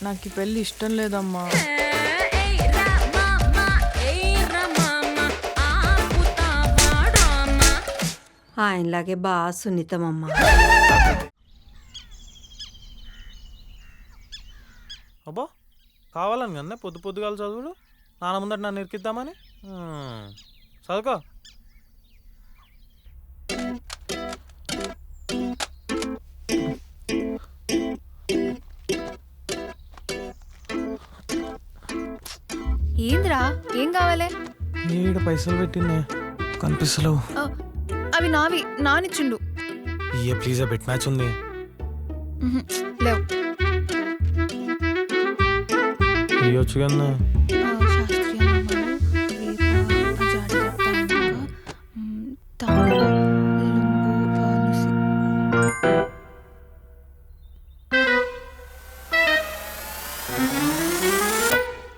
నాకు ఈ పెళ్ళి ఇష్టం లేదమ్మా. ఆయనలాగే బాగా సున్నితమమ్మా. అబ్బా కావాలని కన్నా పొద్దు పొద్దుగాల చదువుడు నాన్న ముందట నన్ను ఇరికిద్దామని చదువుకో. ఏంద్రా ఏం కావాలి? ఏడు పైసలు పెట్టినే కనిపిస్తలేవు. అవి నావి, నానిచ్చిండు. ఏ ప్లీజ్ బెట్ మ్యాచ్ ఉంది. లేవు. ఇవ్వచ్చు కన్నా.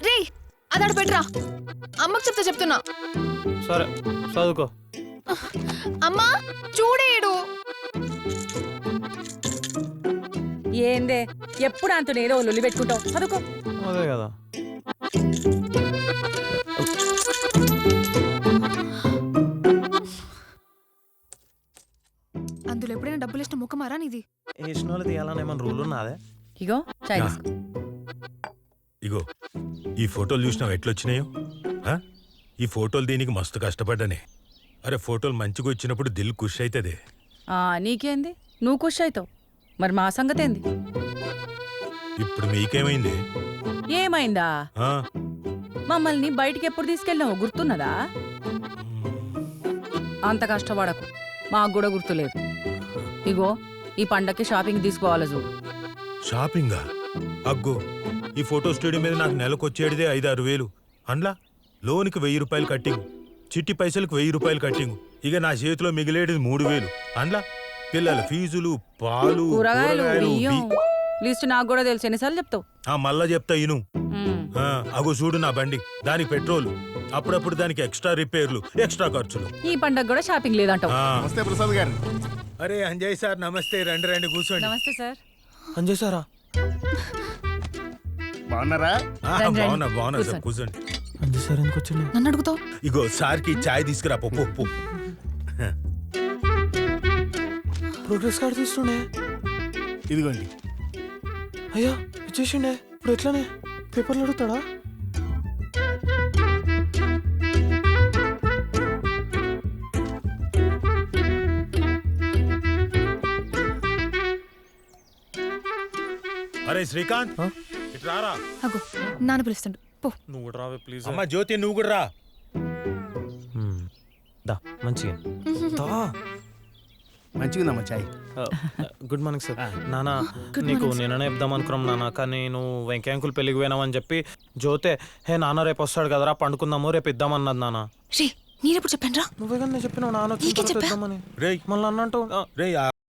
రే అదాడు పెట్టరా, అమ్మకు చెప్తున్నా. సరే చదువుకో. అమ్మా చూడేడు. ఏందే ఎప్పుడు అంత ఏదో లొల్లి పెట్టుకుంటావు, చదువుకో. అదే కదా. అందులో ఎప్పుడైనా డబ్బులు ఇష్టం ముఖమారా నీది? వేసిన వాళ్ళు తీయాలని ఏమన్నా రూల్ ఉన్నదే? ఇగో చాయ్ తీసుకో. ఇగో ఈ ఫోటోలు చూసినావు ఎట్లొచ్చినాయో. ఈ ఫోటోలు దీనికి మస్తు కష్టపడ్డానే. అరే ఫోటోలు మంచిగా వచ్చినప్పుడు దిల్ ఖుష్ అవుతుంది. నీకేంది, నువ్వు ఖుషి అవుతావు. మరి మా సంగతి ఏంది? ఇప్పుడు మీకేమైంది? ఏమైందా? ఆ? మమ్మల్ని బయటికి ఎప్పుడు తీసుకెళ్ళినావు గుర్తున్నదా? అంత కష్టపడకు, మాకు కూడా గుర్తులేదు. ఇగో ఈ పండక్కి షాపింగ్ తీసుకోవాలి చూడు. షాపింగా? అగ్గో ఈ ఫోటో స్టూడియో మీద నాకు నెలకు వచ్చేటిదే 5-6 వేలు. అండ్లా లోనికి 1000 రూపాయలు కట్టింగు, చిట్టి పైసలకు 1000 రూపాయలు కట్టింగు. ఇక నా చేతిలో మిగిలేది 3000. అండ్లా పిల్లల ఫీజులు, పాలు, కూరగాయలు, లిస్ట్ నాకు కూడా తెలుసు. ఎన్నిసార్లు చెప్తావు? మళ్ళా చెప్తా ఇను. అగో చూడు నా బండి, దానికి పెట్రోల్, అప్పుడప్పుడు దానికి ఎక్స్ట్రా రిపేర్లు, ఎక్స్ట్రా ఖర్చులు. ఈ పండగ కూడా షాపింగ్ లేదంటావు. నమస్తే ప్రసాద్ గారు. అరే అంజయ్ సార్ నమస్తే. రండి రండి కూర్చోండి. నమస్తే సార్. అంజేసారా? బాగున్నారా? బాగున్నా బాగున్నా సార్, కూర్చోండి. అంజేసార్ ఎందుకు వచ్చింది? నన్ను అడుగుతావు? ఇగో సార్కి చాయ్ తీసుకురా. పప్పు ప్రోగ్రెస్ కార్డు తీస్తుండే. ఇదిగోండి. అయ్యా ఇచ్చేసిండే. ఇప్పుడు ఎట్లానే పేపర్లు అడుగుతాడా? అరే శ్రీకాంత్ ఇటు రారా. అగో నాన్న పిలుస్తుండు, పో. నువ్వు కూడా రావే ప్లీజ్. అమ్మ జ్యోతి నువ్వు కూడా రా. దా మంచిగా. మంచిగుందమ్మా చాయ్. Good morning sir. నాన్న నీకు నిన్ననే చెప్దాం అనుకున్నాం నాన్న, కానీ నువ్వు వెంకయ్యంకులు పెళ్ళికి పోయినావని చెప్పి జ్యోతే హే నాన్న రేపు వస్తాడు కదరా పండుకుందాము రేపు ఇద్దామన్నది నాన్న. రే నేనెప్పుడు చెప్పాను రా? నువ్వే కానీ చెప్పినావు నాన్న నీకే చెప్పా? ఇద్దామని. రేయ్ మళ్ళీ అన్నంటావు. రేయ్